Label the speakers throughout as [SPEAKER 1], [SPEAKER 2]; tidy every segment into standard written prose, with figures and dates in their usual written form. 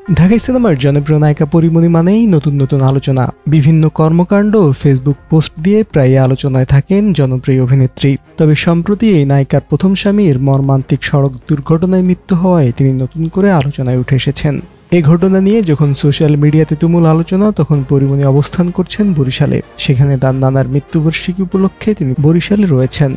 [SPEAKER 1] ঢাকাই সিনেমার জনপ্রিয় নায়িকা পরীমনি মানেই নতুন নতুন আলোচনা। বিভিন্ন কর্মকাণ্ড ও ফেসবুক পোস্ট দিয়ে প্রায় আলোচনায় থাকেন জনপ্রিয় অভিনেত্রী। তবে সম্প্রতি এই নায়িকার প্রথম স্বামীর মর্মান্তিক সড়ক দুর্ঘটনায় মৃত্যু হওয়ায় তিনি নতুন করে আলোচনায় উঠে এসেছেন। এই ঘটনা নিয়ে যখন সোশ্যাল মিডিয়াতে তুমুল আলোচনা, তখন পরীমনি অবস্থান করছেন বরিশালে। সেখানে তার নানার মৃত্যুবার্ষিকী উপলক্ষে তিনি বরিশালে রয়েছেন,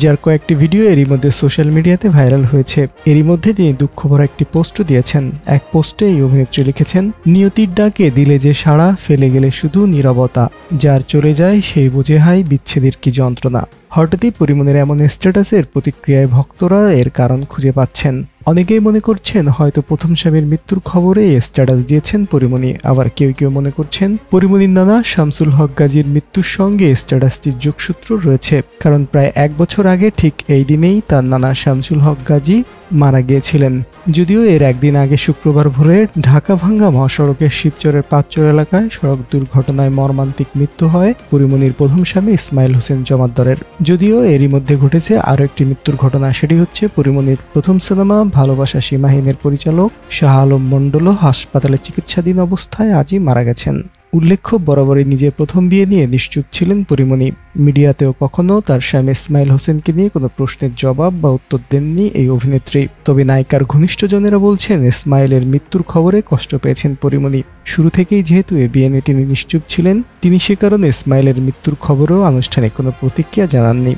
[SPEAKER 1] যার কয়েকটি ভিডিও এরই মধ্যে সোশ্যাল মিডিয়াতে ভাইরাল হয়েছে। এরই মধ্যে তিনি দুঃখভরা একটি পোস্টও দিয়েছেন। এক পোস্টে এই অভিনেত্রী লিখেছেন, নিয়তির ডাকে দিলে যে সাড়া, ফেলে গেলে শুধু নীরবতা, যার চলে যায় সেই বুঝে হয় বিচ্ছেদের কি যন্ত্রণা। হঠাৎই পরীমনির এমন স্ট্যাটাসের প্রতিক্রিয়ায় ভক্তরা এর কারণ খুঁজে পাচ্ছেন। অনেকেই মনে করছেন হয়তো প্রথম স্বামীর মৃত্যুর খবরে স্ট্যাটাস দিয়েছেন পরীমনি। আবার কেউ কেউ মনে করছেন পরীমনির নানা শামসুল হক গাজীর মৃত্যুর সঙ্গে স্ট্যাটাসটির যোগসূত্র রয়েছে, কারণ প্রায় 1 বছর আগে ঠিক এই দিনেই তার নানা শামসুল হক গাজী মারা গিয়েছিলেন। যদিও এর একদিন আগে শুক্রবার ভোরে ঢাকা ভাঙ্গা মহাসড়কের শিবচরের পাঁচচর এলাকায় সড়ক দুর্ঘটনায় মর্মান্তিক মৃত্যু হয় পরীমনির প্রথম স্বামী ইসমাইল হোসেন জমাদ্দারের। যদিও এরই মধ্যে ঘটেছে আরও একটি মৃত্যুর ঘটনা, সেটি হচ্ছে পরীমনির প্রথম সিনেমা ভালোবাসা সীমাহীনের পরিচালক শাহ আলম মণ্ডলও হাসপাতালে চিকিৎসাধীন অবস্থায় আজই মারা গেছেন। উল্লেখ্য, বরাবরই নিজের প্রথম বিয়ে নিয়ে নিশ্চুপ ছিলেন পরীমনি। মিডিয়াতেও কখনো তার স্বামী ইসমাইল হোসেনকে নিয়ে কোনো প্রশ্নের জবাব বা উত্তর দেননি এই অভিনেত্রী। তবে নায়িকার ঘনিষ্ঠজনেরা বলছেন ইসমাইলের মৃত্যুর খবরে কষ্ট পেয়েছেন পরীমনি। শুরু থেকেই যেহেতু এ বিয়ে নিয়ে তিনি নিশ্চুপ ছিলেন, তিনি সে কারণে ইসমাইলের মৃত্যুর খবরেও আনুষ্ঠানিক কোনো প্রতিক্রিয়া জানাননি।